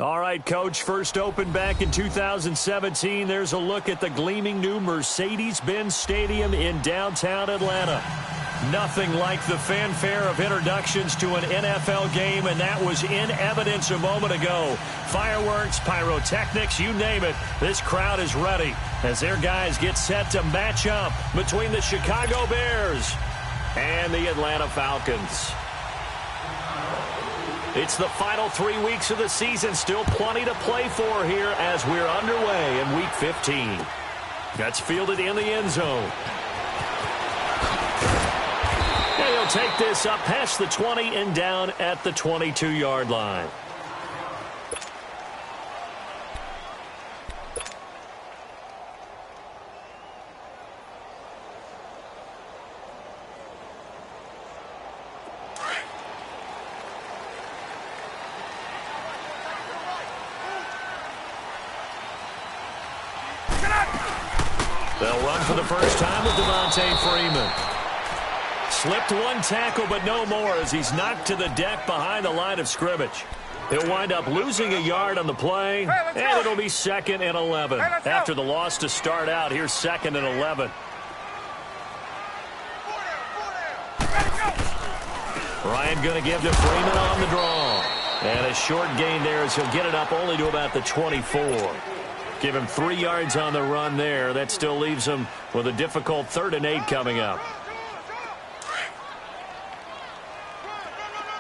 All right, Coach, first opened back in 2017. There's a look at the gleaming new Mercedes-Benz Stadium in downtown Atlanta. Nothing like the fanfare of introductions to an NFL game, and that was in evidence a moment ago. Fireworks, pyrotechnics, you name it. This crowd is ready as their guys get set to match up between the Chicago Bears and the Atlanta Falcons. It's the final 3 weeks of the season. Still plenty to play for here as we're underway in Week 15. That's fielded in the end zone. And he'll take this up past the 20 and down at the 22-yard line. They'll run for the first time with Devontae Freeman. Slipped one tackle, but no more as he's knocked to the deck behind the line of scrimmage. He'll wind up losing a yard on the play, and it'll be 2nd and 11. After the loss to start out, here's 2nd and 11. Ryan going to give to Freeman on the draw. And a short gain there as he'll get it up only to about the 24. Give him 3 yards on the run there. That still leaves him with a difficult 3rd and 8 coming up.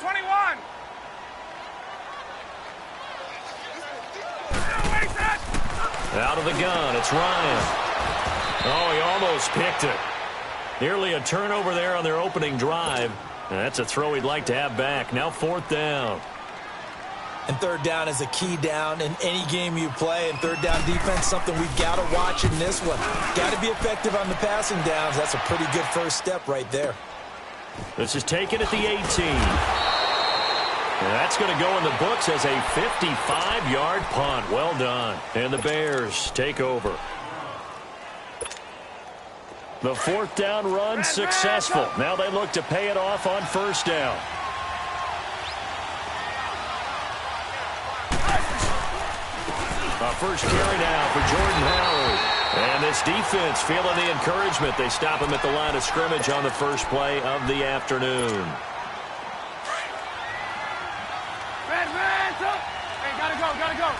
21. Out of the gun, it's Ryan. Oh, he almost picked it. Nearly a turnover there on their opening drive. And that's a throw he'd like to have back. Now 4th down. And 3rd down is a key down in any game you play. And 3rd down defense, something we've got to watch in this one. Got to be effective on the passing downs. That's a pretty good first step right there. This is taken at the 18. And that's going to go in the books as a 55-yard punt. Well done. And the Bears take over. The 4th down run successful. Now they look to pay it off on 1st down. First carry now for Jordan Howard. And this defense feeling the encouragement. They stop him at the line of scrimmage on the first play of the afternoon. Hey, gotta go, gotta go.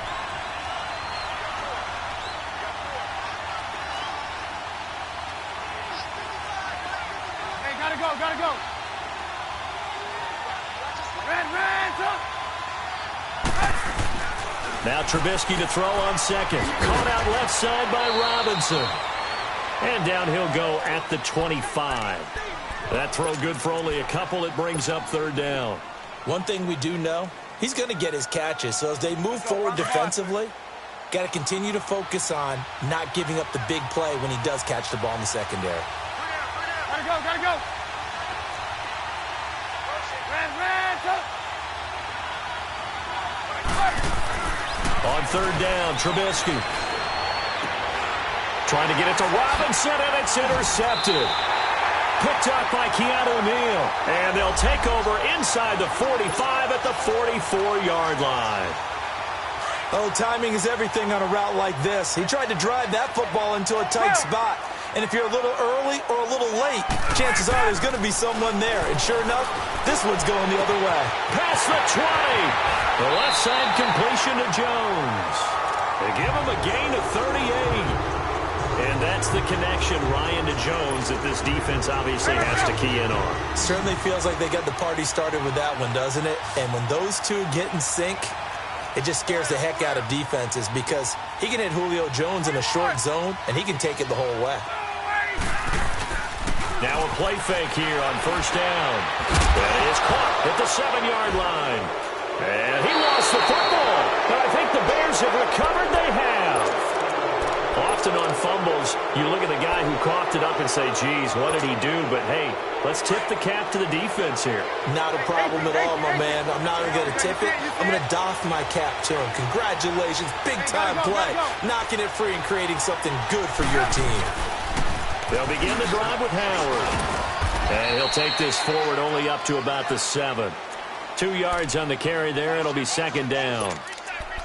Hey, gotta go, gotta go. Now Trubisky to throw on 2nd. Caught out left side by Robinson. And down he'll go at the 25. That throw good for only a couple. It brings up 3rd down. One thing we do know, he's going to get his catches. So as they move forward defensively, got to continue to focus on not giving up the big play when he does catch the ball in the secondary. Gotta go, gotta go. On 3rd down, Trubisky. Trying to get it to Robinson, and it's intercepted. Picked up by Keanu Neal. And they'll take over inside the 45 at the 44-yard line. Oh, timing is everything on a route like this. He tried to drive that football into a tight spot. And if you're a little early or a little late, chances are there's going to be someone there. And sure enough, this one's going the other way. Past the 20. The left side completion to Jones. They give him a gain of 38. And that's the connection, Ryan, to Jones, that this defense obviously has to key in on. Certainly feels like they got the party started with that one, doesn't it? And when those two get in sync, it just scares the heck out of defenses because he can hit Julio Jones in a short zone, and he can take it the whole way. Now a play fake here on 1st down. That is caught at the 7-yard line. And he lost the football. But I think the Bears have recovered. They have. Often on fumbles, you look at the guy who coughed it up and say, geez, what did he do? But, hey, let's tip the cap to the defense here. Not a problem at all, my man. I'm not even going to tip it. I'm going to doff my cap to him. Congratulations. Big-time play. Knocking it free and creating something good for your team. They'll begin the drive with Howard. And he'll take this forward only up to about the 7. 2 yards on the carry there. It'll be 2nd down.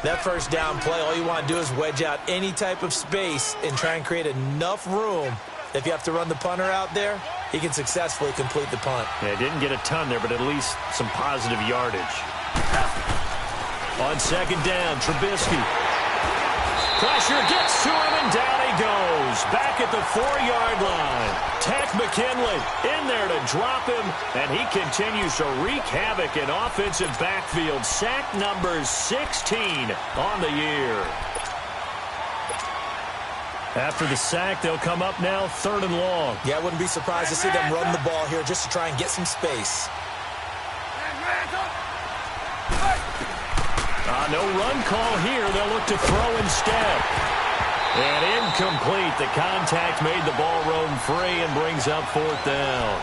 That first down play, all you want to do is wedge out any type of space and try and create enough room. If you have to run the punter out there, he can successfully complete the punt. Yeah, didn't get a ton there, but at least some positive yardage. On second down, Trubisky. Pressure gets to him, and down he goes. Back at the 4-yard line. Tech McKinley in there to drop him, and he continues to wreak havoc in offensive backfield. Sack number 16 on the year. After the sack, they'll come up now 3rd and long. Yeah, I wouldn't be surprised to see them run the ball here just to try and get some space. No run call here. They'll look to throw instead. And incomplete. The contact made the ball roam free and brings up 4th down.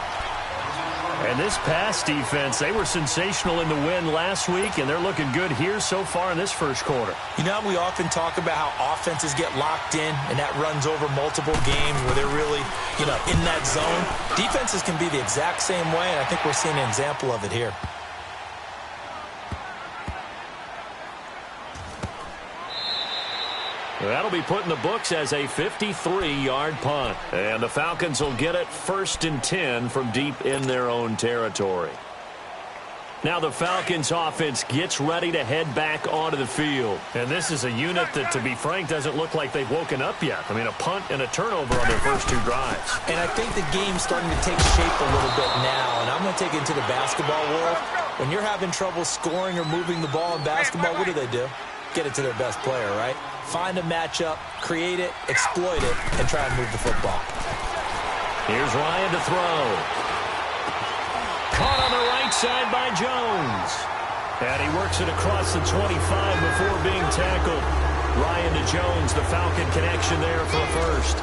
And this pass defense, they were sensational in the win last week, and they're looking good here so far in this first quarter. You know, we often talk about how offenses get locked in, and that runs over multiple games where they're really, in that zone. Defenses can be the exact same way, and I think we're seeing an example of it here. That'll be put in the books as a 53-yard punt. And the Falcons will get it 1st and 10 from deep in their own territory. Now the Falcons offense gets ready to head back onto the field. And this is a unit that, to be frank, doesn't look like they've woken up yet. I mean, a punt and a turnover on their first 2 drives. And I think the game's starting to take shape a little bit now. And I'm going to take it into the basketball world. When you're having trouble scoring or moving the ball in basketball, what do? Get it to their best player, right? Find a matchup, create it, exploit it, and try and move the football. Here's Ryan to throw. Caught on the right side by Jones. And he works it across the 25 before being tackled. Ryan to Jones, the Falcon connection there for a first.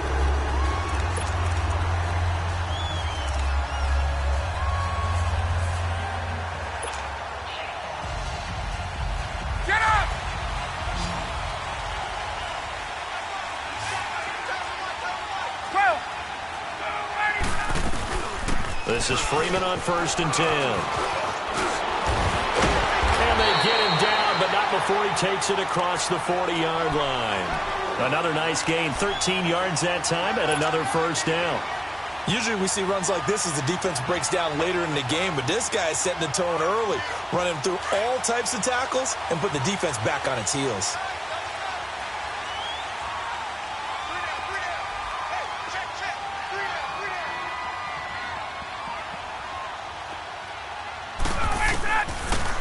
This is Freeman on 1st and 10. And they get him down, but not before he takes it across the 40-yard line. Another nice gain, 13 yards that time, and another first down. Usually we see runs like this as the defense breaks down later in the game, but this guy is setting the tone early, running through all types of tackles and put the defense back on its heels.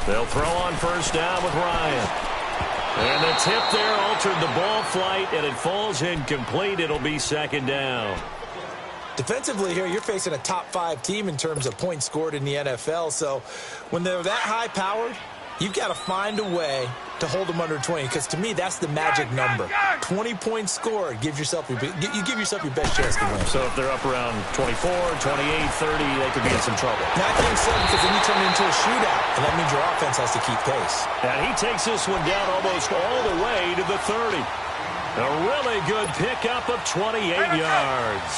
They'll throw on 1st down with Ryan. And the tip there altered the ball flight, and it falls incomplete. It'll be 2nd down. Defensively here, you're facing a top 5 team in terms of points scored in the NFL. So when they're that high-powered, you've got to find a way to hold them under 20, because to me, that's the magic number. 20 points scored, you give yourself your best chance to win. So if they're up around 24, 28, 30, they could be in some trouble. Now, I think so, because then you turn it into a shootout, and that means your offense has to keep pace. And he takes this one down almost all the way to the 30. A really good pickup of 28 yards.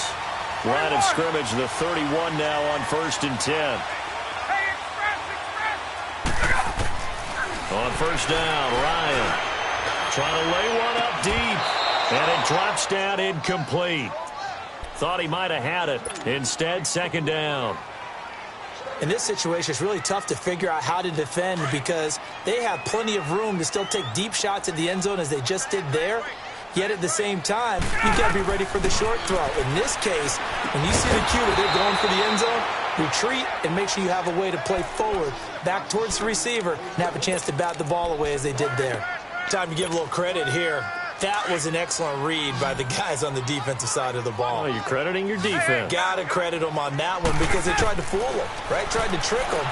Line of scrimmage, the 31 now on 1st and 10. On 1st down, Ryan trying to lay one up deep, and it drops down incomplete. Thought he might have had it. Instead, 2nd down. In this situation, it's really tough to figure out how to defend because they have plenty of room to still take deep shots at the end zone as they just did there. Yet at the same time, you've got to be ready for the short throw. In this case, when you see the cue that they're going for the end zone, retreat and make sure you have a way to play forward, back towards the receiver, and have a chance to bat the ball away as they did there. Time to give a little credit here. That was an excellent read by the guys on the defensive side of the ball. Oh, you're crediting your defense. Got to credit them on that one because they tried to fool them, right? Tried to trick them,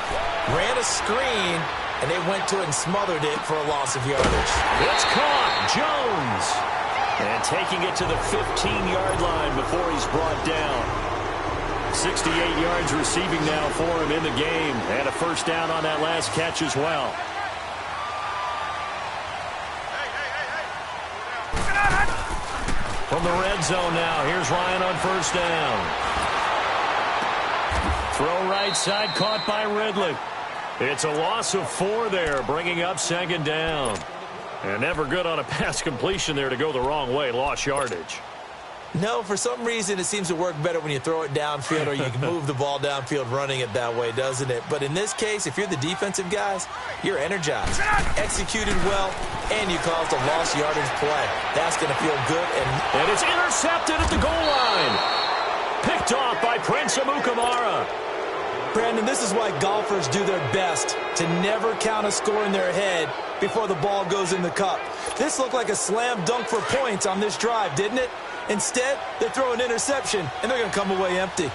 ran a screen, and they went to it and smothered it for a loss of yardage. It's caught. Jones. And taking it to the 15-yard line before he's brought down. 68 yards receiving now for him in the game. And a first down on that last catch as well. From the red zone now, here's Ryan on 1st down. Throw right side, caught by Ridley. It's a loss of 4 there, bringing up 2nd down. And never good on a pass completion there to go the wrong way. Lost yardage. No, for some reason, it seems to work better when you throw it downfield or you can move the ball downfield running it that way, doesn't it? But in this case, if you're the defensive guys, you're energized, executed well, and you caused a lost yardage play. That's going to feel good. And it's intercepted at the goal line. Picked off by Prince Amukamara. Brandon, this is why golfers do their best to never count a score in their head before the ball goes in the cup. This looked like a slam dunk for points on this drive, didn't it? Instead, they throw an interception, and they're going to come away empty.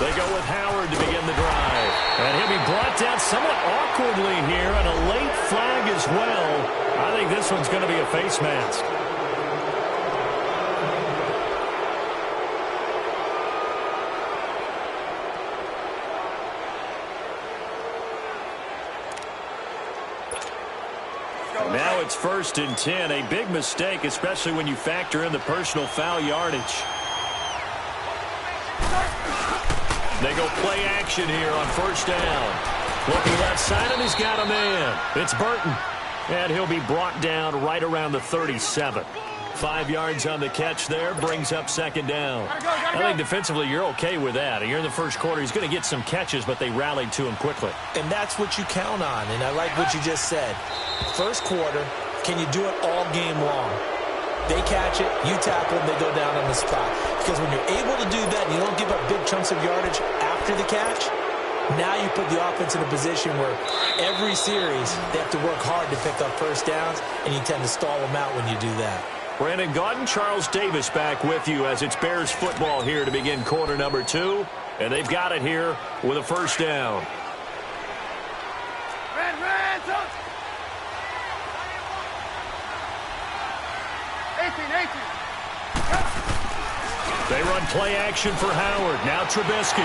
They go with Howard to begin the drive. And he'll be brought down somewhat awkwardly here, and a late flag as well. I think this one's going to be a face mask. Now it's 1st and 10. A big mistake, especially when you factor in the personal foul yardage. They go play action here on 1st down. Looking left side, and he's got a man. It's Burton. And he'll be brought down right around the 37. 5 yards on the catch there, brings up 2nd down. I think defensively you're okay with that. You're in the first quarter. He's going to get some catches, but they rallied to him quickly. And that's what you count on, and I like what you just said. First quarter, can you do it all game long? They catch it, you tackle them, they go down on the spot. Because when you're able to do that and you don't give up big chunks of yardage after the catch, now you put the offense in a position where every series they have to work hard to pick up 1st downs, and you tend to stall them out when you do that. Brandon Gaudin, Charles Davis back with you as it's Bears football here to begin quarter number 2. And they've got it here with a 1st down. They run play action for Howard. Now Trubisky.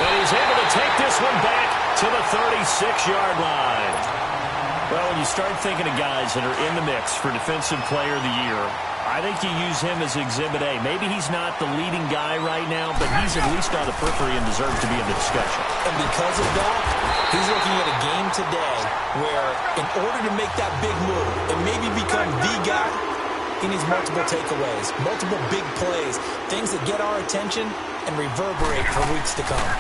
And he's able to take this one back to the 36-yard line. Well, when you start thinking of guys that are in the mix for Defensive Player of the Year, I think you use him as Exhibit A. Maybe he's not the leading guy right now, but he's at least on the periphery and deserves to be in the discussion. And because of that, he's looking at a game today where in order to make that big move and maybe become the guy, he needs multiple takeaways, multiple big plays, things that get our attention and reverberate for weeks to come.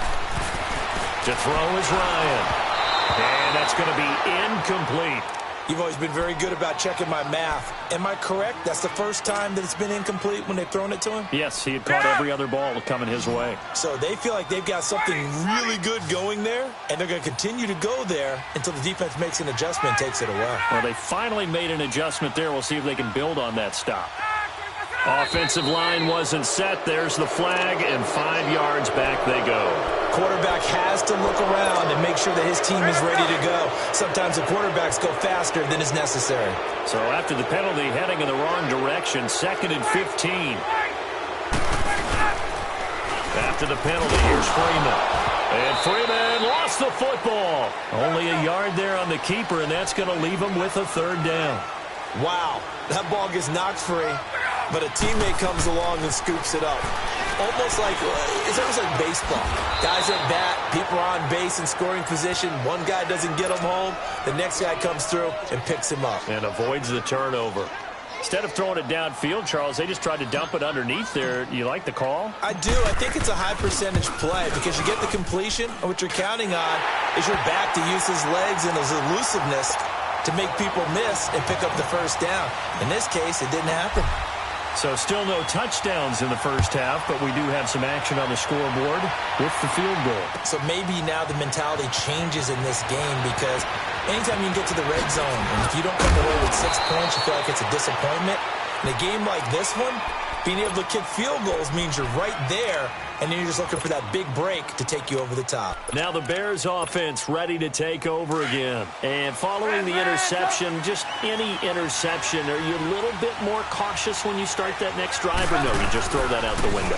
To throw is Ryan. And that's going to be incomplete. You've always been very good about checking my math. Am I correct? That's the first time that it's been incomplete when they've thrown it to him? Yes, he had caught every other ball coming his way. So they feel like they've got something really good going there, and they're going to continue to go there until the defense makes an adjustment and takes it away. Well, they finally made an adjustment there. We'll see if they can build on that stop. Offensive line wasn't set. There's the flag, and 5 yards back they go. Quarterback has to look around and make sure that his team is ready to go. Sometimes the quarterbacks go faster than is necessary. So after the penalty, heading in the wrong direction, 2nd and 15. After the penalty, here's Freeman. And Freeman lost the football. Only a yard there on the keeper, and that's going to leave him with a 3rd down. Wow, that ball gets knocked free, but a teammate comes along and scoops it up. It's almost like baseball. Guys at bat, people are on base in scoring position. One guy doesn't get him home. The next guy comes through and picks him up. And avoids the turnover. Instead of throwing it downfield, Charles, they just tried to dump it underneath there. You like the call? I do. I think it's a high percentage play because you get the completion, and what you're counting on is your back to use his legs and his elusiveness to make people miss and pick up the 1st down. In this case, it didn't happen. So still no touchdowns in the first half, but we do have some action on the scoreboard with the field goal. So maybe now the mentality changes in this game because anytime you can get to the red zone, and if you don't come away with 6 points, you feel like it's a disappointment. In a game like this one, being able to kick field goals means you're right there, and then you're just looking for that big break to take you over the top. Now the Bears offense ready to take over again. And following the interception, just any interception, are you a little bit more cautious when you start that next drive, or no, you just throw that out the window?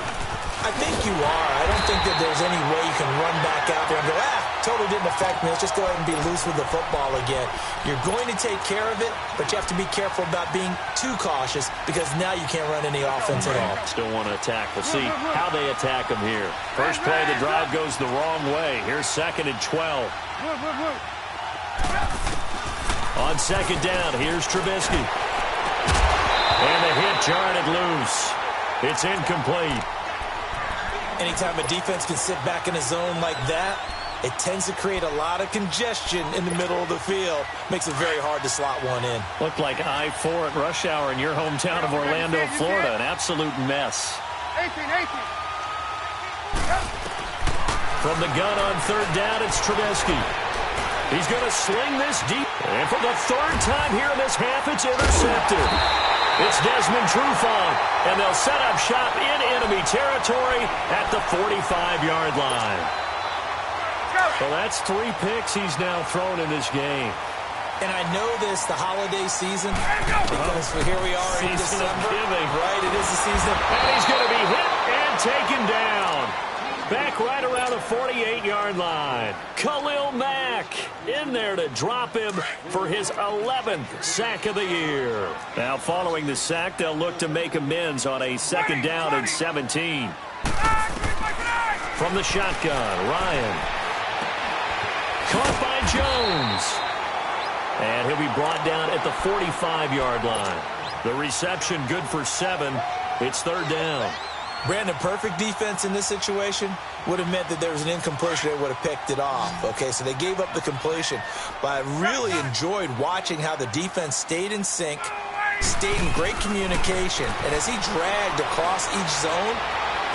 I think you are. I don't think that there's any way you can run back out there and go, totally didn't affect me. Let's just go ahead and be loose with the football again. You're going to take care of it, but you have to be careful about being too cautious because now you can't run any offense at all. Still want to attack. We'll see how they attack him here. First play of the drive goes the wrong way. Here's 2nd and 12. On 2nd down, here's Trubisky. And the hit jarred it loose. It's incomplete. Anytime a defense can sit back in a zone like that, it tends to create a lot of congestion in the middle of the field. Makes it very hard to slot one in. Looked like I-4 at rush hour in your hometown of Orlando, Florida. An absolute mess. 18. From the gun on 3rd down, it's Trubisky. He's going to sling this deep. And for the 3rd time here in this half, it's intercepted. It's Desmond Trufant, and they'll set up shop in enemy territory at the 45-yard line. So that's 3 picks he's now thrown in this game. And I know this, the holiday season, because here we are in December. Right, it is the season. And he's going to be hit and taken down. Back right around the 48-yard line. Khalil Mack in there to drop him for his 11th sack of the year. Now, following the sack, they'll look to make amends on a 2nd down and 17. From the shotgun, Ryan. Caught by Jones. And he'll be brought down at the 45-yard line. The reception good for 7. It's 3rd down. Brandon, perfect defense in this situation would have meant that there was an incompletion. They would have picked it off. Okay, so they gave up the completion. But I really enjoyed watching how the defense stayed in sync, stayed in great communication. And as he dragged across each zone,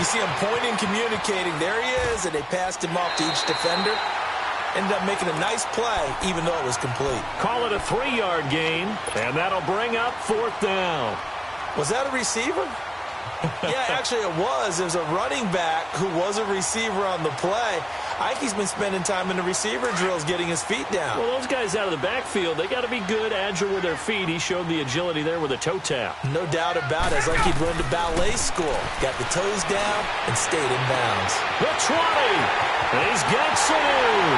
you see him pointing, communicating. There he is, and they passed him off to each defender. Ended up making a nice play, even though it was complete. Call it a 3-yard gain, and that'll bring up 4th down. Was that a receiver? Yeah, actually it was. There's a running back who was a receiver on the play. I think he's been spending time in the receiver drills getting his feet down. Well, those guys out of the backfield, they got to be good, agile with their feet. He showed the agility there with a toe tap. No doubt about it. It's like he'd run to ballet school. Got the toes down and stayed in bounds. The 20. And he's got Sanu.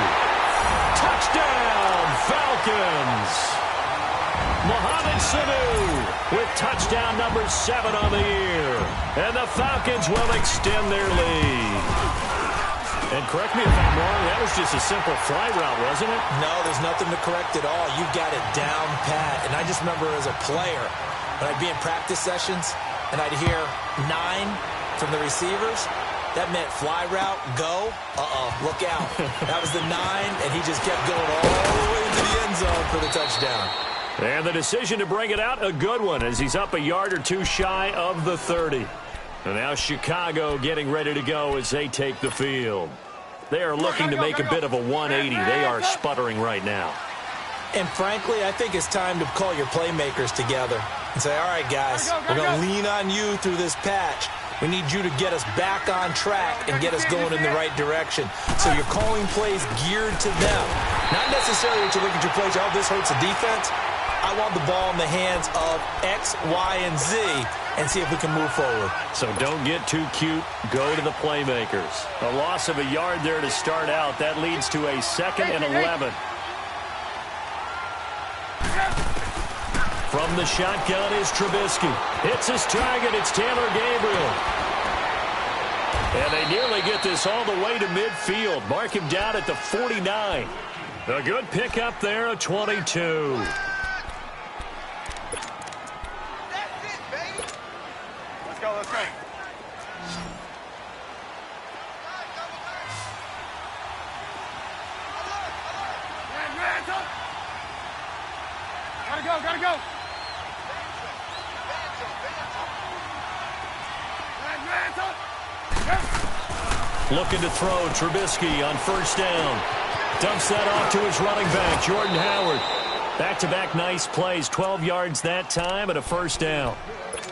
Touchdown, Falcons. Mohamed Sanu with touchdown number 7 on the year. And the Falcons will extend their lead. And correct me if I'm wrong, that was just a simple fly route, wasn't it? No, there's nothing to correct at all. You got it down pat. And I just remember as a player, when I'd be in practice sessions and I'd hear 9 from the receivers, that meant fly route, go, look out. That was the 9, and he just kept going all the way into the end zone for the touchdown. And the decision to bring it out, a good one, as he's up a yard or 2 shy of the 30. And now Chicago getting ready to go as they take the field. They are looking to make a bit of a 180. They are sputtering right now. And frankly, I think it's time to call your playmakers together and say, all right, guys, we're going to lean on you through this patch. We need you to get us back on track and get us going in the right direction. So you're calling plays geared to them. Not necessarily that you look at your plays, oh, this hurts the defense. I want the ball in the hands of X, Y, and Z and see if we can move forward. So don't get too cute. Go to the playmakers. A loss of a yard there to start out. That leads to a 2nd and 11. From the shotgun is Trubisky. Hits his target. It's Taylor Gabriel. And they nearly get this all the way to midfield. Mark him down at the 49. A good pickup there, a 22. Let's go. Gotta go. Looking to throw, Trubisky on 1st down. Dumps that off to his running back, Jordan Howard. Back-to-back nice plays, 12 yards that time and a 1st down.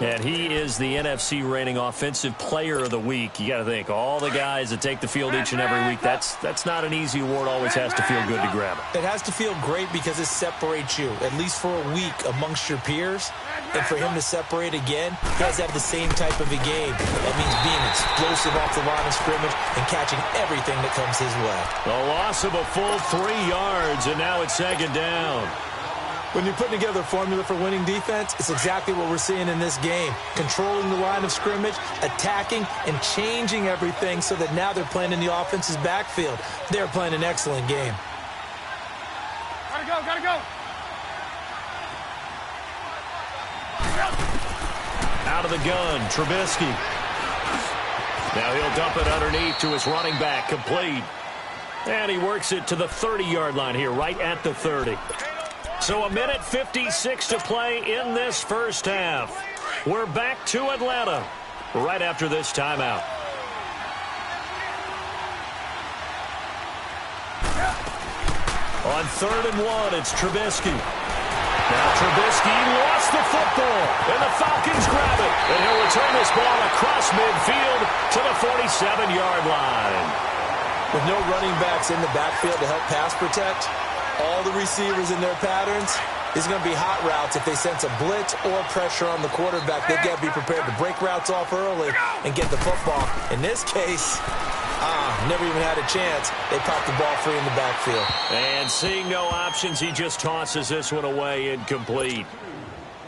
And he is the NFC reigning offensive player of the week. You got to think, all the guys that take the field each and every week, that's not an easy award. Always has to feel good to grab it. It has to feel great because it separates you, at least for a week, amongst your peers. And for him to separate again, he has to have the same type of a game. That means being explosive off the line of scrimmage and catching everything that comes his way. A loss of a full 3 yards, and now it's second down. When you're putting together a formula for winning defense, it's exactly what we're seeing in this game. Controlling the line of scrimmage, attacking, and changing everything so that now they're playing in the offense's backfield. They're playing an excellent game. Gotta go, gotta go. Out of the gun, Trubisky. Now he'll dump it underneath to his running back, complete. And he works it to the 30-yard line here, right at the 30. So a minute 56 to play in this first half. We're back to Atlanta right after this timeout. On 3rd and 1, it's Trubisky. Now Trubisky lost the football, and the Falcons grab it. And he'll return this ball across midfield to the 47-yard line. With no running backs in the backfield to help pass protect, all the receivers in their patterns, it's going to be hot routes. If they sense a blitz or pressure on the quarterback, they've got to be prepared to break routes off early and get the football. In this case, never even had a chance. They popped the ball free in the backfield. And seeing no options, he just tosses this one away, incomplete.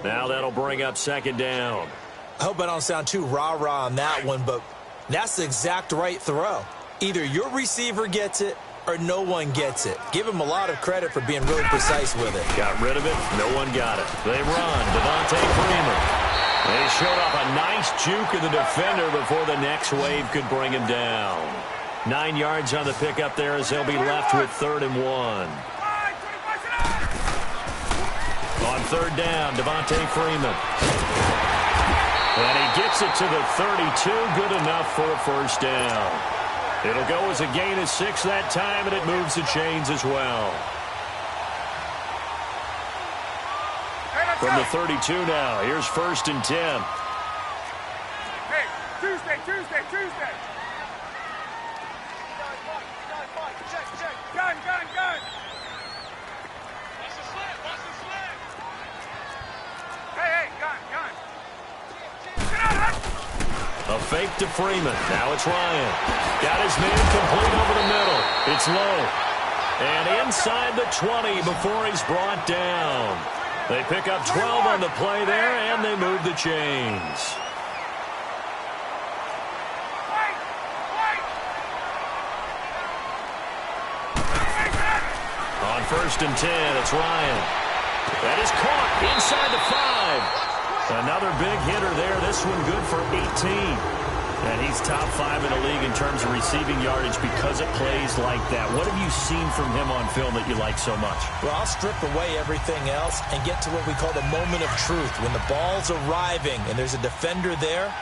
Now that'll bring up second down. I hope I don't sound too rah-rah on that one, but that's the exact right throw. Either your receiver gets it or no one gets it. Give him a lot of credit for being really precise with it. Got rid of it. No one got it. They run. Devontae Freeman. They showed off a nice juke of the defender before the next wave could bring him down. 9 yards on the pickup there as they'll be left with 3rd and 1. On 3rd down, Devontae Freeman. And he gets it to the 32. Good enough for a first down. It'll go as a gain of 6 that time, and it moves the chains as well. From the 32 now, here's 1st and 10. Hey, Tuesday. Gun. Hey, gun. A fake to Freeman. Now it's Ryan. Got his man complete over the middle. It's low. And inside the 20 before he's brought down. They pick up 12 on the play there, and they move the chains. On 1st and 10, it's Ryan. That is caught inside the 5. Another big hitter there. This one good for 18. And he's top 5 in the league in terms of receiving yardage because it plays like that. What have you seen from him on film that you like so much? Well, I'll strip away everything else and get to what we call the moment of truth. When the ball's arriving and there's a defender there,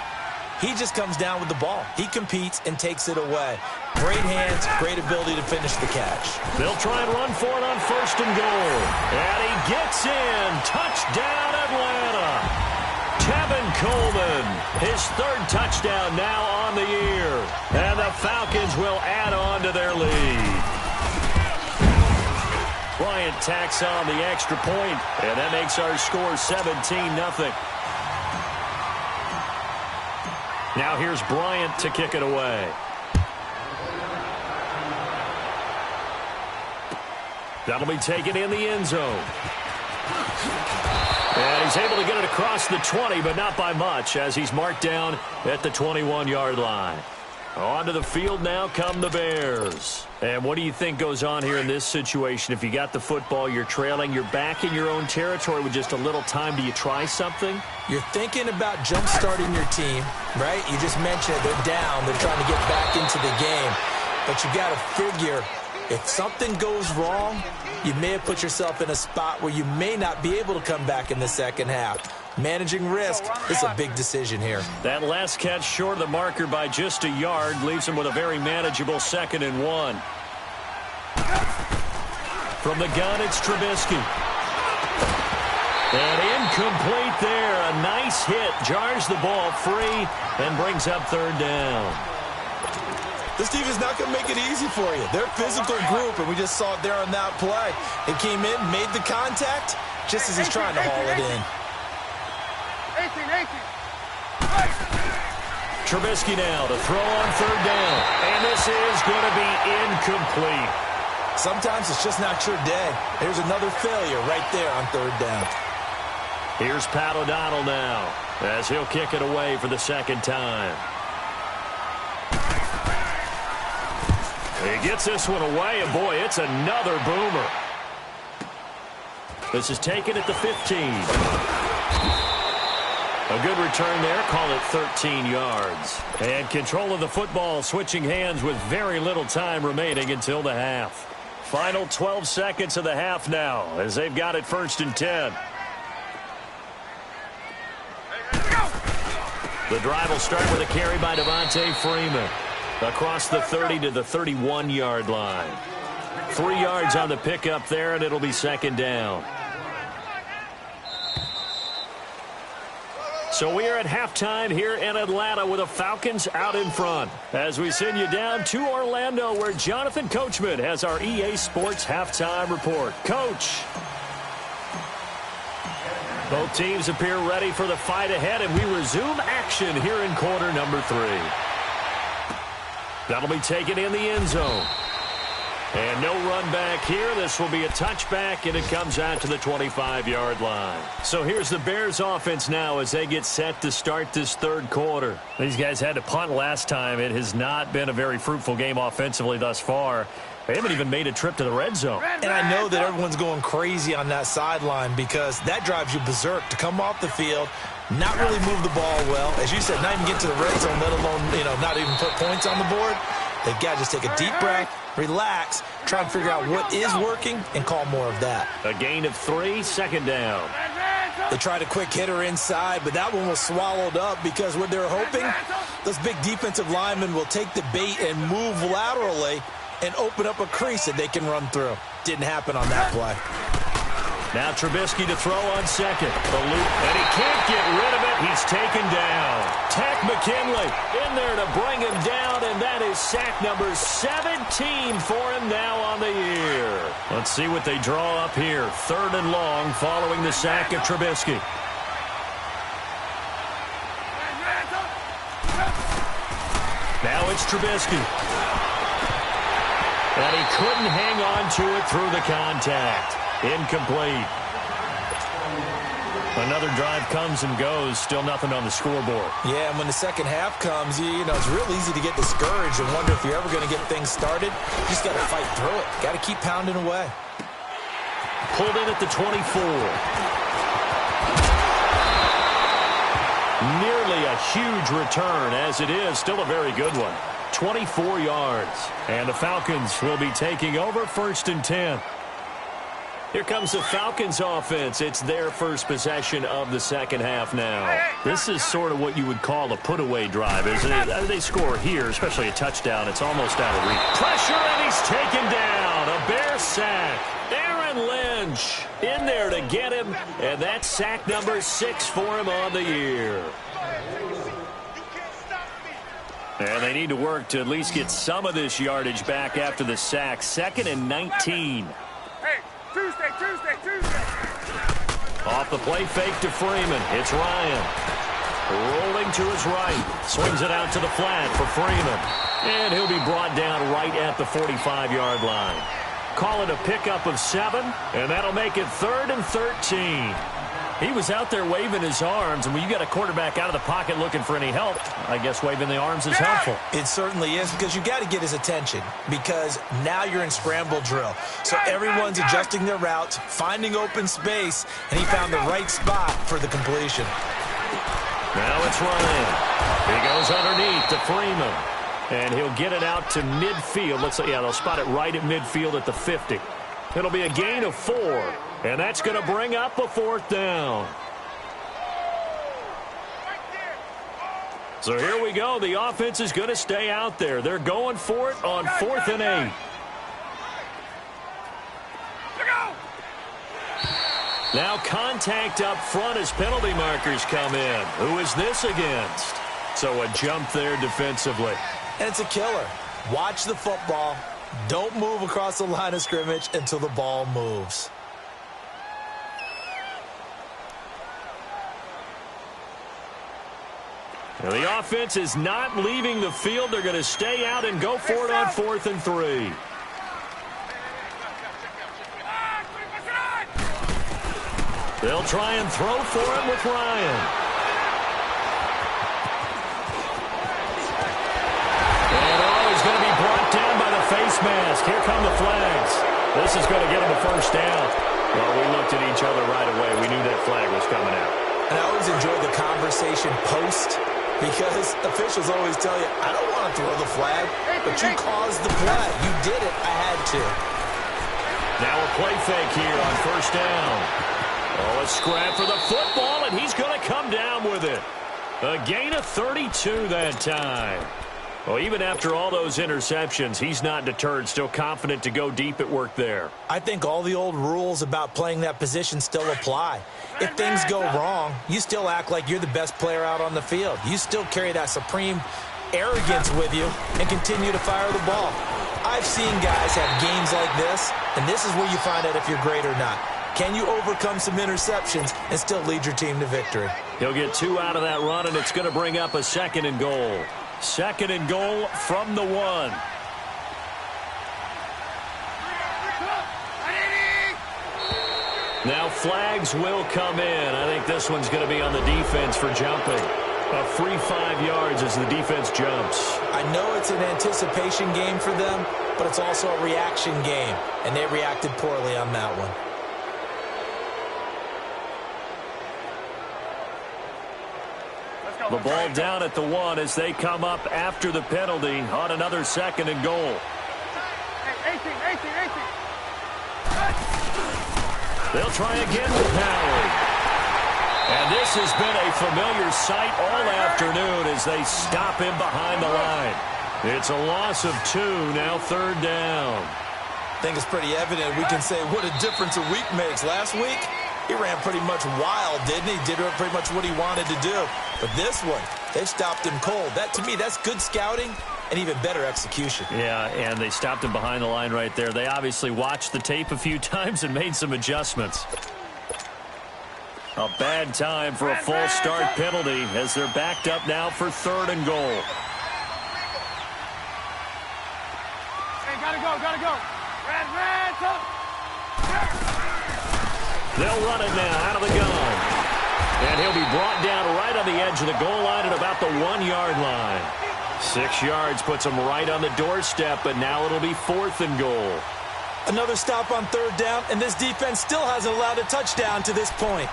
he just comes down with the ball. He competes and takes it away. Great hands, great ability to finish the catch. They'll try and run for it on 1st and goal. And he gets in. Touchdown, Atlanta. Tevin Coleman, his 3rd touchdown now on the year. And the Falcons will add on to their lead. Bryant tacks on the extra point, and that makes our score 17-0. Now here's Bryant to kick it away. That'll be taken in the end zone. And he's able to get it across the 20, but not by much, as he's marked down at the 21-yard line. Onto the field now come the Bears. And what do you think goes on here in this situation? If you got the football, you're trailing, you're back in your own territory with just a little time. Do you try something? You're thinking about jump-starting your team, right? You just mentioned it. They're down. They're trying to get back into the game. But you got to figure, if something goes wrong, you may have put yourself in a spot where you may not be able to come back in the second half. Managing risk is a big decision here. That last catch short of the marker by just a yard leaves him with a very manageable 2nd and 1. From the gun, it's Trubisky. And incomplete there. A nice hit. Jars the ball free and brings up third down. This team is not going to make it easy for you. They're a physical group, and we just saw it there on that play. He came in, made the contact, just as he's trying to haul it in. 18. Trubisky now to throw on third down. And this is going to be incomplete. Sometimes it's just not your day. There's another failure right there on third down. Here's Pat O'Donnell now as he'll kick it away for the second time. He gets this one away, and boy, it's another boomer. This is taken at the 15. A good return there, call it 13 yards. And control of the football switching hands with very little time remaining until the half. Final 12 seconds of the half now as they've got it 1st and 10. The drive will start with a carry by Devontae Freeman. Across the 30 to the 31-yard line. 3 yards on the pickup there, and it'll be second down. So we are at halftime here in Atlanta with the Falcons out in front. As we send you down to Orlando, where Jonathan Coachman has our EA Sports halftime report. Coach. Both teams appear ready for the fight ahead, and we resume action here in quarter number 3. That'll be taken in the end zone. And no run back here. This will be a touchback, and it comes out to the 25-yard line. So here's the Bears offense now as they get set to start this third quarter. These guys had to punt last time. It has not been a very fruitful game offensively thus far. They haven't even made a trip to the red zone. And I know that everyone's going crazy on that sideline because that drives you berserk to come off the field, not really move the ball well. As you said, not even get to the red zone, let alone, not even put points on the board. They've got to just take a deep breath, relax, try and figure out what is working, and call more of that. A gain of 3, second down. They tried a quick hitter inside, but that one was swallowed up because what they're hoping, those big defensive linemen will take the bait and move laterally and open up a crease that they can run through. Didn't happen on that play. Now Trubisky to throw on second. The loop, and he can't get rid of it. He's taken down. Tack McKinley in there to bring him down, and that is sack number 17 for him now on the year. Let's see what they draw up here. 3rd and long following the sack of Trubisky. Now it's Trubisky. And he couldn't hang on to it through the contact. Incomplete. Another drive comes and goes. Still nothing on the scoreboard. Yeah, and when the second half comes, it's real easy to get discouraged and wonder if you're ever going to get things started. You just got to fight through it. Got to keep pounding away. Pulled in at the 24. Nearly a huge return, as it is. Still a very good one. 24 yards. And the Falcons will be taking over 1st and 10. Here comes the Falcons offense. It's their first possession of the second half now. This is sort of what you would call a put-away drive, isn't it? They score here, especially a touchdown. It's almost out of reach. Pressure, and he's taken down. A Bear sack. Aaron Lynch in there to get him, and that's sack number 6 for him on the year. And they need to work to at least get some of this yardage back after the sack. 2nd and 19. Hey, Tuesday. Off the play fake to Freeman. It's Ryan. Rolling to his right. Swings it out to the flat for Freeman. And he'll be brought down right at the 45-yard line. Call it a pickup of 7, and that'll make it 3rd and 13. He was out there waving his arms, and when you got a quarterback out of the pocket looking for any help, I guess waving the arms is helpful. It certainly is, because you got to get his attention, because now you're in scramble drill. So everyone's adjusting their routes, finding open space, and he found the right spot for the completion. Now it's Ryan. He goes underneath to Freeman, and he'll get it out to midfield. They'll spot it right at midfield at the 50. It'll be a gain of 4. And that's going to bring up a 4th down. So here we go. The offense is going to stay out there. They're going for it on 4th and 8. Now contact up front as penalty markers come in. Who is this against? So a jump there defensively. And it's a killer. Watch the football. Don't move across the line of scrimmage until the ball moves. Now the offense is not leaving the field. They're going to stay out and go for it on 4th and 3. They'll try and throw for it with Ryan. And he's going to be brought down by the face mask. Here come the flags. This is going to get him a first down. Well, we looked at each other right away. We knew that flag was coming out. And I always enjoy the conversation post, because officials always tell you, I don't want to throw the flag, but you caused the play. You did it. I had to. Now a play fake here on first down. Oh, a scrap for the football, and he's going to come down with it. A gain of 32 that time. Well, even after all those interceptions, he's not deterred, still confident to go deep at work there. I think all the old rules about playing that position still apply. If things go wrong, you still act like you're the best player out on the field. You still carry that supreme arrogance with you and continue to fire the ball. I've seen guys have games like this, and this is where you find out if you're great or not. Can you overcome some interceptions and still lead your team to victory? He'll get 2 out of that run, and it's going to bring up a 2nd and goal. 2nd and goal from the 1. Now flags will come in. I think this one's going to be on the defense for jumping. A free 5 yards as the defense jumps. I know it's an anticipation game for them, but it's also a reaction game, and they reacted poorly on that one. The ball down at the 1 as they come up after the penalty on another 2nd and goal. 18. They'll try again with Powell. And this has been a familiar sight all afternoon as they stop him behind the line. It's a loss of 2, now 3rd down. I think it's pretty evident. We can say what a difference a week makes. Last week, he ran pretty much wild, didn't he? Did pretty much what he wanted to do. But this one, they've stopped him cold. That, to me, that's good scouting and even better execution. Yeah, and they stopped him behind the line right there. They obviously watched the tape a few times and made some adjustments. A bad time for a false start penalty as they're backed up now for 3rd and goal. Hey, gotta go. Red, up. They'll run it now out of the gun. And he'll be brought down right on the edge of the goal line at about the 1-yard line. 6 yards puts him right on the doorstep, but now it'll be 4th and goal. Another stop on 3rd down, and this defense still hasn't allowed a touchdown to this point.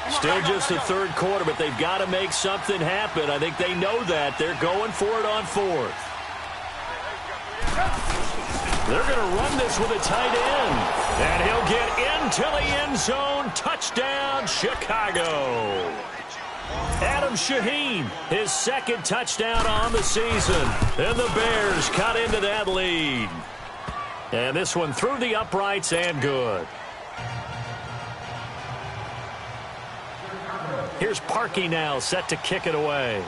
Still just the 3rd quarter, but they've got to make something happen. I think they know that. They're going for it on 4th. They're going to run this with a tight end. And he'll get into the end zone. Touchdown, Chicago. Adam Shaheen, his 2nd touchdown on the season. And the Bears cut into that lead. And this one through the uprights and good. Here's Parkey now, set to kick it away.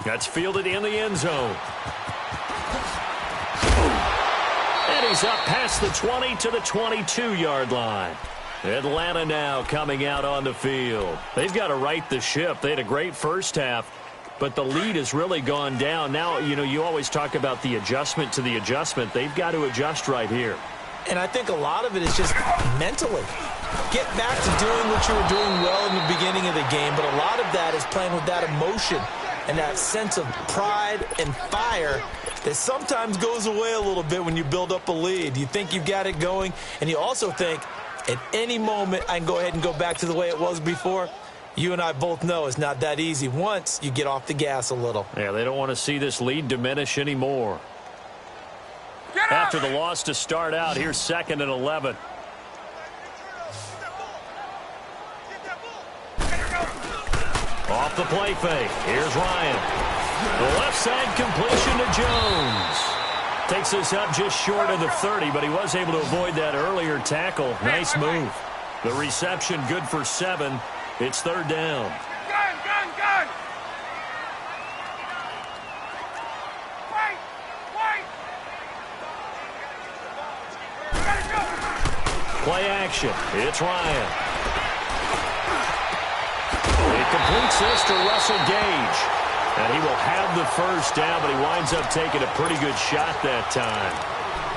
That's fielded in the end zone. And he's up past the 20 to the 22-yard line. Atlanta now coming out on the field. They've got to right the ship. They had a great first half, but the lead has really gone down. Now, you know, you always talk about the adjustment to the adjustment. They've got to adjust right here. And I think a lot of it is just mentally. Get back to doing what you were doing well in the beginning of the game, but a lot of that is playing with that emotion and that sense of pride and fire that sometimes goes away a little bit when you build up a lead. You think you've got it going, and you also think at any moment I can go ahead and go back to the way it was before. You and I both know it's not that easy once you get off the gas a little. Yeah, they don't want to see this lead diminish anymore. After the loss to start out, here's 2nd and 11. Off the play fake. Here's Ryan. The left side completion to Jones. Takes this up just short of the 30, but he was able to avoid that earlier tackle. Nice move. The reception good for 7. It's 3rd down. Gun! Wait! Gotta go! Play action. It's Ryan. He completes this to Russell Gage. And he will have the first down, but he winds up taking a pretty good shot that time.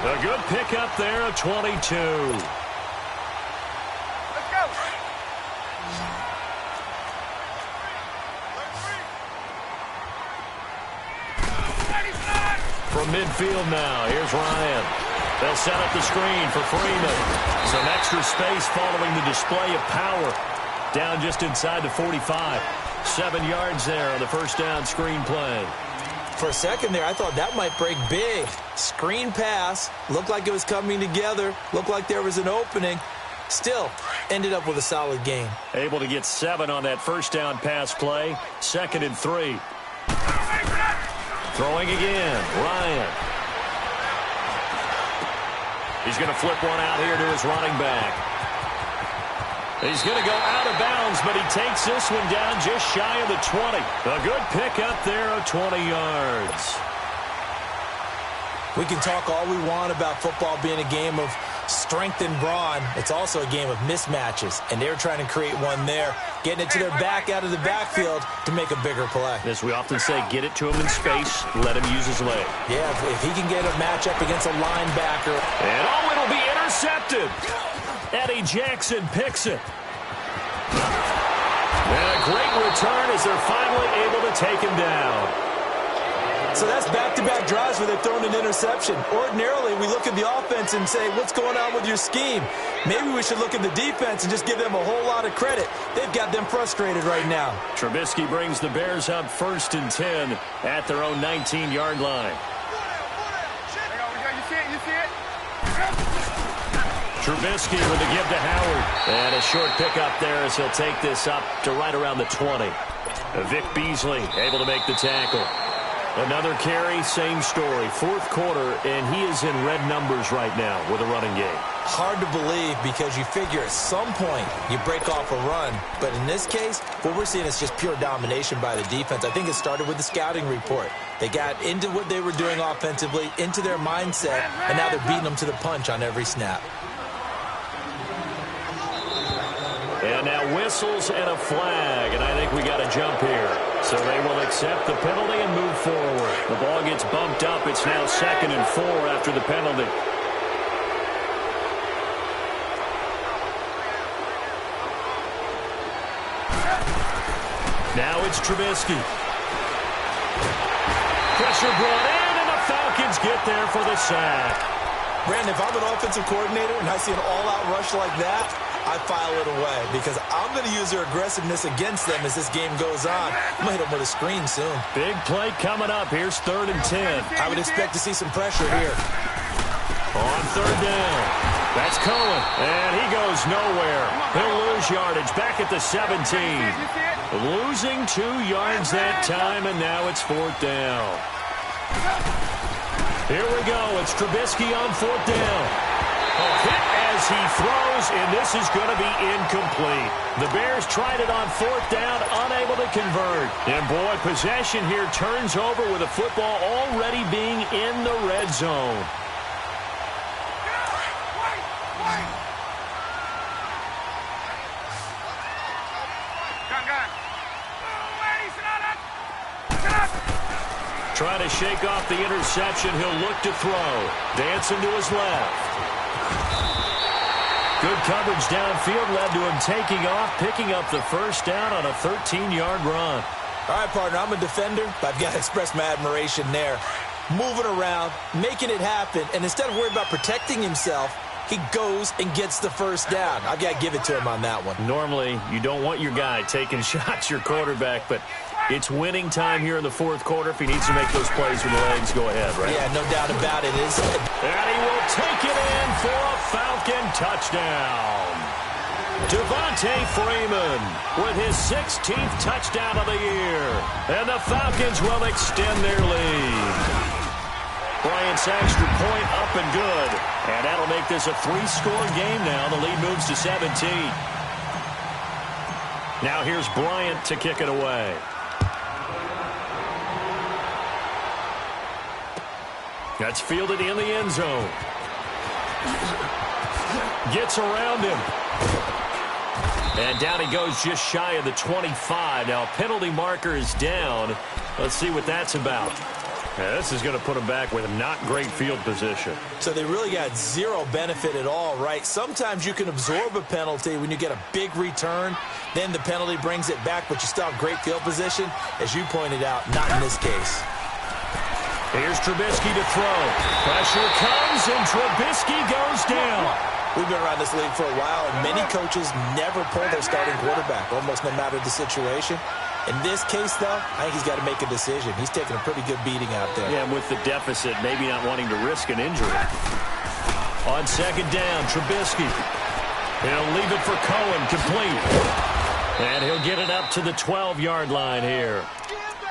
A good pickup there, a 22. Let's go! From midfield now, here's Ryan. They'll set up the screen for Freeman. Some extra space following the display of power. Down just inside the 45. 7 yards there on the first down screen play. For a second there, I thought that might break big. Screen pass. Looked like it was coming together. Looked like there was an opening. Still, ended up with a solid game. Able to get 7 on that first down pass play. 2nd and 3. Throwing again. Ryan. He's going to flip one out here to his running back. He's going to go out of bounds, but he takes this one down just shy of the 20. A good pickup there of 20 yards. We can talk all we want about football being a game of strength and brawn. It's also a game of mismatches, and they're trying to create one there, getting it to their back out of the backfield to make a bigger play. As we often say, get it to him in space, let him use his leg. Yeah, if he can get a matchup against a linebacker. And it'll be intercepted. Eddie Jackson picks it. And a great return as they're finally able to take him down. So that's back-to-back drives where they've thrown an interception. Ordinarily, we look at the offense and say, what's going on with your scheme? Maybe we should look at the defense and just give them a whole lot of credit. They've got them frustrated right now. Trubisky brings the Bears up 1st and 10 at their own 19-yard line. You see it? Trubisky with the give to Howard. And a short pickup there as he'll take this up to right around the 20. Vic Beasley able to make the tackle. Another carry, same story. 4th quarter, and he is in red numbers right now with a running game. Hard to believe because you figure at some point you break off a run. But in this case, what we're seeing is just pure domination by the defense. I think it started with the scouting report. They got into what they were doing offensively, into their mindset, and now they're beating them to the punch on every snap. And now whistles and a flag, and I think we got a jump here. So they will accept the penalty and move forward. The ball gets bumped up. It's now 2nd and 4 after the penalty. Now it's Trubisky. Pressure brought in, and the Falcons get there for the sack. Brandon, if I'm an offensive coordinator and I see an all-out rush like that, I file it away because I'm going to use their aggressiveness against them as this game goes on. I'm going to hit them with a screen soon. Big play coming up. Here's 3rd and 10. I would expect to see some pressure here. On 3rd down. That's Cohen. And he goes nowhere. He'll lose yardage back at the 17. Losing 2 yards that time, and now it's 4th down. Here we go. It's Trubisky on 4th down. A hit as he throws, and this is going to be incomplete. The Bears tried it on 4th down, unable to convert. And, boy, possession here turns over with the football already being in the red zone. Trying to shake off the interception. He'll look to throw. Dancing to his left. Good coverage downfield led to him taking off, picking up the first down on a 13-yard run. All right, partner, I'm a defender, but I've got to express my admiration there. Moving around, making it happen, and instead of worrying about protecting himself, he goes and gets the first down. I've got to give it to him on that one. Normally, you don't want your guy taking shots, your quarterback, but it's winning time here in the 4th quarter. If he needs to make those plays with the legs, go ahead, right? Yeah, no doubt about it. And he will take it in for a Falcon touchdown. Devontae Freeman with his 16th touchdown of the year. And the Falcons will extend their lead. Bryant's extra point up and good. And that'll make this a 3-score game now. The lead moves to 17. Now here's Bryant to kick it away. That's fielded in the end zone. Gets around him. And down he goes just shy of the 25. Now a penalty marker is down. Let's see what that's about. Yeah, this is going to put him back with not great field position. So they really got zero benefit at all, right? Sometimes you can absorb a penalty when you get a big return. Then the penalty brings it back, but you still have great field position. As you pointed out, not in this case. Here's Trubisky to throw. Pressure comes, and Trubisky goes down. We've been around this league for a while, and many coaches never pull their starting quarterback, almost no matter the situation. In this case, though, I think he's got to make a decision. He's taking a pretty good beating out there. Yeah, and with the deficit, maybe not wanting to risk an injury. On second down, Trubisky. He'll leave it for Cohen, complete. And he'll get it up to the 12-yard line here.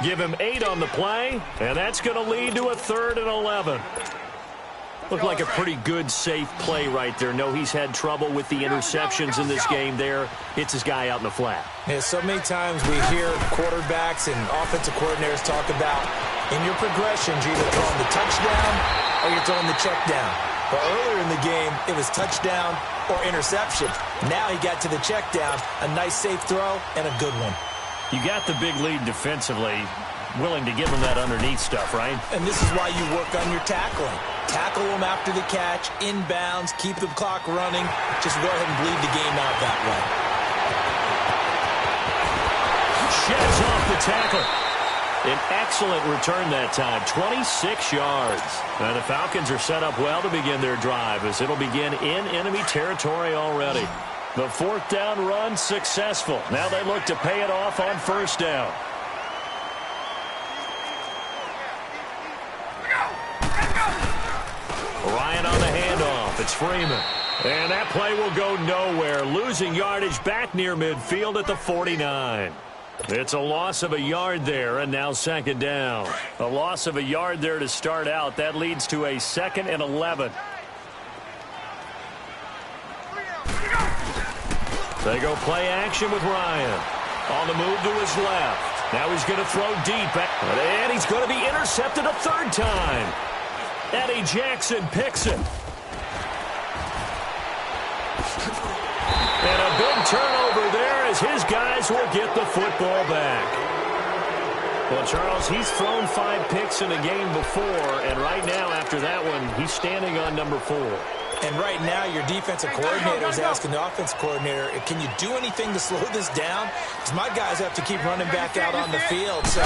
Give him 8 on the play, and that's going to lead to a 3rd and 11. Looked like a pretty good, safe play right there. No, he's had trouble with the interceptions in this game there. Hits his guy out in the flat. Yeah, so many times we hear quarterbacks and offensive coordinators talk about in your progressions, you're either throwing the touchdown or you're throwing the check down. But earlier in the game, it was touchdown or interception. Now he got to the check down, a nice safe throw, and a good one. You got the big lead defensively, willing to give him that underneath stuff, right? And this is why you work on your tackling. Tackle them after the catch, inbounds, keep the clock running. Just go ahead and bleed the game out that way. Sheds off the tackle. An excellent return that time, 26 yards. Now the Falcons are set up well to begin their drive as it'll begin in enemy territory already. The 4th down run successful. Now they look to pay it off on 1st down. Ryan on the handoff. It's Freeman. And that play will go nowhere. Losing yardage back near midfield at the 49. It's a loss of a yard there, and now 2nd down. A loss of a yard there to start out. That leads to a 2nd and 11. They go play action with Ryan. On the move to his left. Now he's going to throw deep. And he's going to be intercepted a 3rd time. Eddie Jackson picks it. And a big turnover there as his guys will get the football back. Well, Charles, he's thrown 5 picks in a game before, and right now after that one, he's standing on number 4. And right now, your defensive coordinator is asking the offensive coordinator, can you do anything to slow this down? Because my guys have to keep running back out on the field. So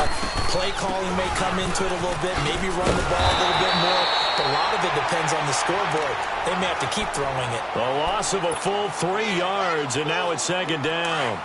play calling may come into it a little bit, maybe run the ball a little bit more. But a lot of it depends on the scoreboard. They may have to keep throwing it. A loss of a full 3 yards, and now it's 2nd down.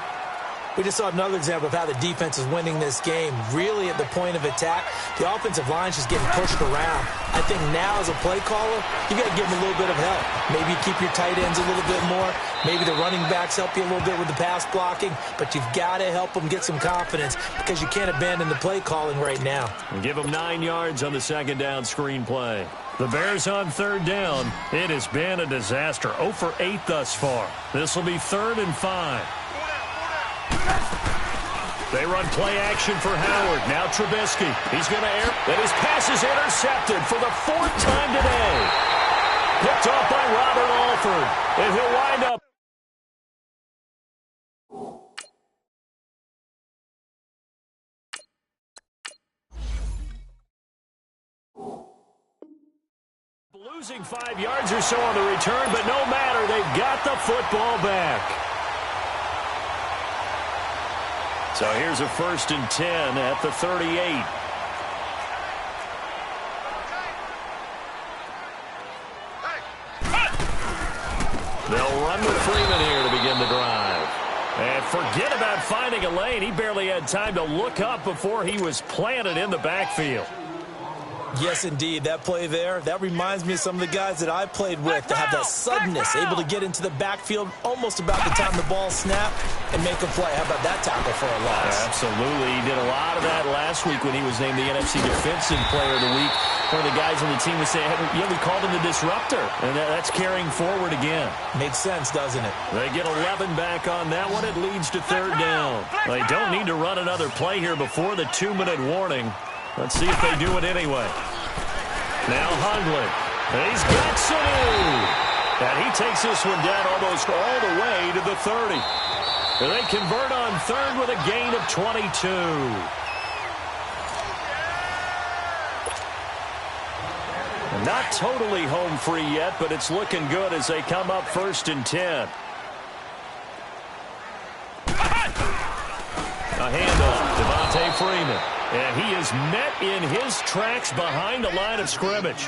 We just saw another example of how the defense is winning this game. Really at the point of attack, the offensive line is just getting pushed around. I think now as a play caller, you got to give them a little bit of help. Maybe keep your tight ends a little bit more. Maybe the running backs help you a little bit with the pass blocking. But you've got to help them get some confidence because you can't abandon the play calling right now. And give them 9 yards on the 2nd down screen play. The Bears on 3rd down. It has been a disaster. 0 for 8 thus far. This will be 3rd and 5. They run play action for Howard. Now Trubisky. He's going to air. And his pass is intercepted for the 4th time today. Picked off by Robert Alford. And he'll wind up. Losing 5 yards or so on the return, but no matter. They've got the football back. So here's a 1st and 10 at the 38. They'll run with Freeman here to begin the drive. And forget about finding a lane. He barely had time to look up before he was planted in the backfield. Yes, indeed. That play there, that reminds me of some of the guys that I played with to have that suddenness, able to get into the backfield almost about the time the ball snapped and make a play. How about that tackle for a loss? Absolutely. He did a lot of that last week when he was named the NFC Defensive Player of the Week. one of the guys on the team would say, hey, yeah, we called him the disruptor. And that's carrying forward again. Makes sense, doesn't it? They get 11 back on that one. It leads to third down. They don't need to run another play here before the 2-minute warning. Let's see if they do it anyway. Now Hundley. He's got Sanu. And he takes this one down almost all the way to the 30. They convert on third with a gain of 22. Not totally home free yet, but it's looking good as they come up 1st and 10. A handoff, Devontae Freeman. And he is met in his tracks behind the line of scrimmage.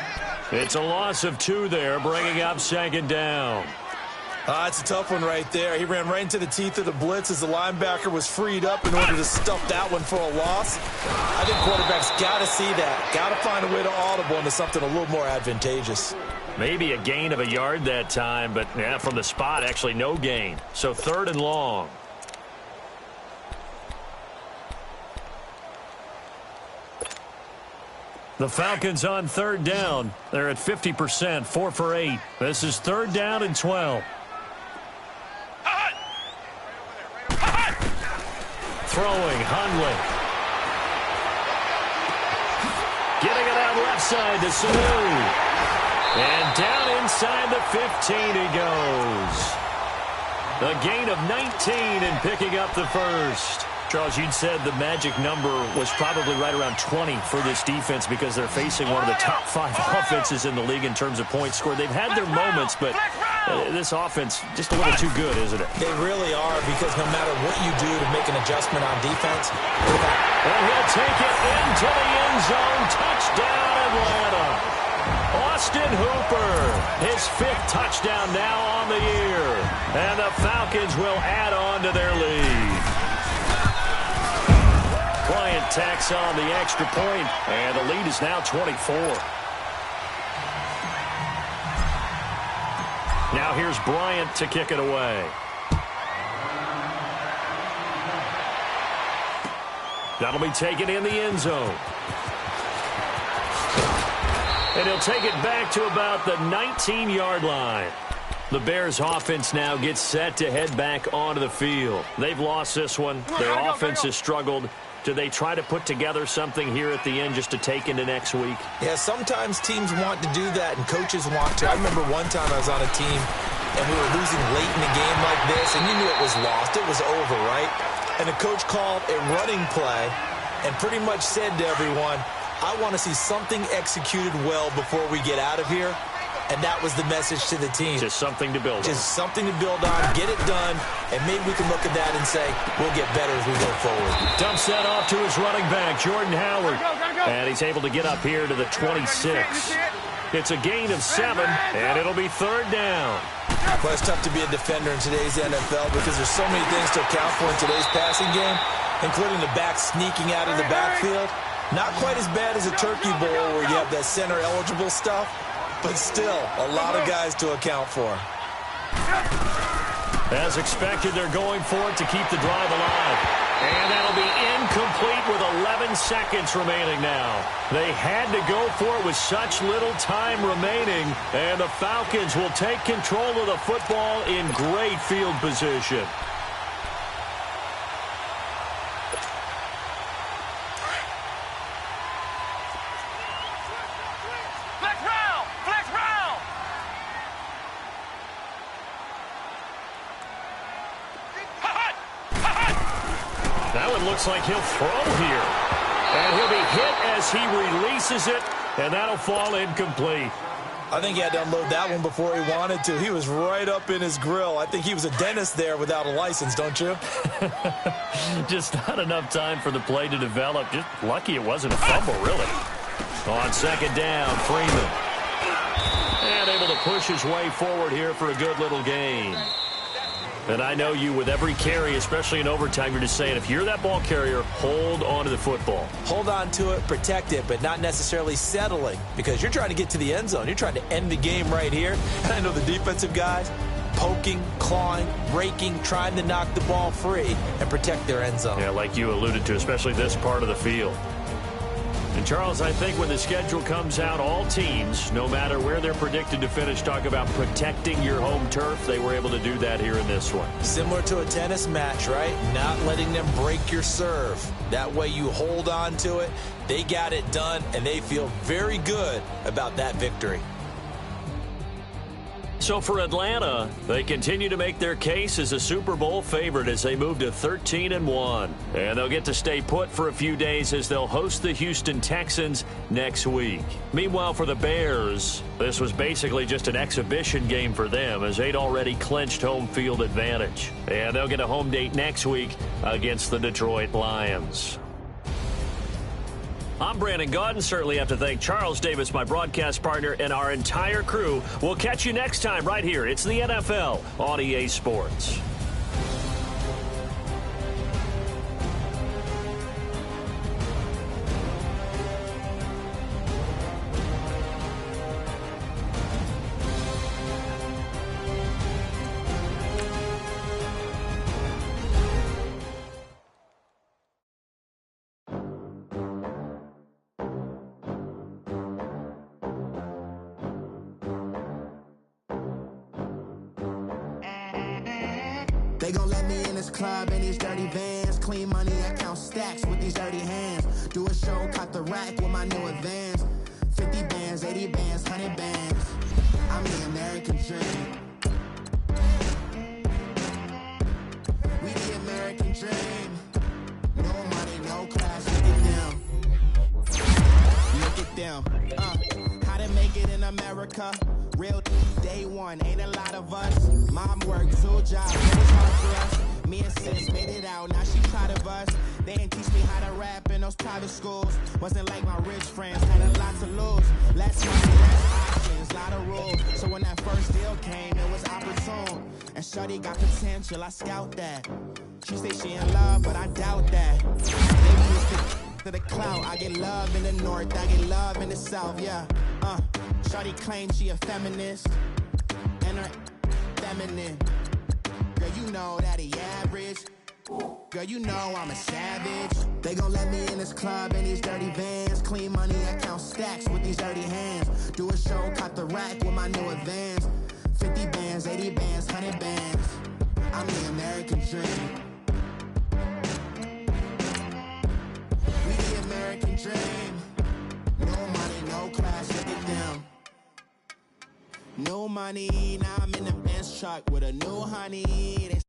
It's a loss of 2 there, bringing up 2nd down. It's a tough one right there. He ran right into the teeth of the blitz as the linebacker was freed up in order to stuff that one for a loss. I think quarterbacks got to see that. Got to find a way to audible into something a little more advantageous. Maybe a gain of a yard that time, but yeah, from the spot, actually no gain. So 3rd and long. The Falcons on 3rd down. They're at 50%, 4 for 8. This is 3rd down and 12. Throwing, Hundley. Getting it out left side to Sanu. And down inside the 15 he goes. A gain of 19 and picking up the first. Charles, you'd said the magic number was probably right around 20 for this defense because they're facing one of the top 5 offenses in the league in terms of points scored. They've had their moments, but this offense just a little too good, isn't it? They really are, because no matter what you do to make an adjustment on defense, and he'll take it into the end zone. Touchdown, Atlanta. Austin Hooper, his 5th touchdown now on the year. And the Falcons will add on to their lead. Bryant tacks on the extra point, and the lead is now 24. Now here's Bryant to kick it away. That'll be taken in the end zone. And he'll take it back to about the 19-yard line. The Bears offense now gets set to head back onto the field. They've lost this one. Their offense has struggled. Do they try to put together something here at the end just to take into next week? Yeah, sometimes teams want to do that and coaches want to. I remember one time I was on a team and we were losing late in a game like this, and you knew it was lost. It was over, right? And the coach called a running play and pretty much said to everyone, I want to see something executed well before we get out of here. And that was the message to the team. Just something to build on. Just something to build on, get it done, and maybe we can look at that and say, we'll get better as we go forward. Dumps that off to his running back, Jordan Howard. And he's able to get up here to the 26. It's a gain of 7, and it'll be 3rd down. Well, it's tough to be a defender in today's NFL because there's so many things to account for in today's passing game, including the back sneaking out of the backfield. Not quite as bad as a turkey bowl where you have that center-eligible stuff, but still a lot of guys to account for. As expected, they're going for it to keep the drive alive. And that'll be incomplete with 11 seconds remaining now. They had to go for it with such little time remaining, and the Falcons will take control of the football in great field position. Looks like he'll throw here. And he'll be hit as he releases it, and that'll fall incomplete. I think he had to unload that one before he wanted to. He was right up in his grill. I think he was a dentist there without a license, don't you? Just not enough time for the play to develop. Just lucky it wasn't a fumble, really. On 2nd down, Freeman. And able to push his way forward here for a good little gain. And I know you, with every carry, especially in overtime, you're just saying, if you're that ball carrier, hold on to the football. Hold on to it, protect it, but not necessarily settling, because you're trying to get to the end zone. You're trying to end the game right here. And I know the defensive guys poking, clawing, breaking, trying to knock the ball free and protect their end zone. Yeah, like you alluded to, especially this part of the field. And Charles, I think when the schedule comes out, all teams, no matter where they're predicted to finish, talk about protecting your home turf. They were able to do that here in this one. Similar to a tennis match, right? Not letting them break your serve. That way you hold on to it. They got it done, and they feel very good about that victory. So for Atlanta, they continue to make their case as a Super Bowl favorite as they move to 13-1. And they'll get to stay put for a few days as they'll host the Houston Texans next week. Meanwhile, for the Bears, this was basically just an exhibition game for them as they'd already clinched home field advantage. And they'll get a home date next week against the Detroit Lions. I'm Brandon Gaudin. Certainly have to thank Charles Davis, my broadcast partner, and our entire crew. We'll catch you next time right here. It's the NFL on EA Sports. They gon' let me in this club in these dirty vans. Clean money, I count stacks with these dirty hands. Do a show, caught the rack with my new advance. 50 bands, 80 bands, 100 bands. I'm the American dream. We the American dream. No money, no class, look at them. Look at them. How to make it in America. Real day one, ain't a lot of us. Mom worked 2 jobs, it was hard for us. Me and sis made it out, now she proud of us. They didn't teach me how to rap in those private schools. Wasn't like my rich friends, had a lot to lose. Less money, less options, lot of rules. So when that first deal came, it was opportune. And shorty got potential, I scout that. She say she in love, but I doubt that. Maybe it's to the clout. I get love in the north, I get love in the south, yeah. Shorty claims she a feminist, and her feminine. Girl, you know that he average. Girl, you know I'm a savage. They gon' let me in this club in these dirty vans. Clean money, I count stacks with these dirty hands. Do a show, caught the rack with my new advance. 50 bands, 80 bands, 100 bands. I'm the American dream. We the American dream. No money, no class, look at them. No money, now I'm in the Benz truck with a new honey.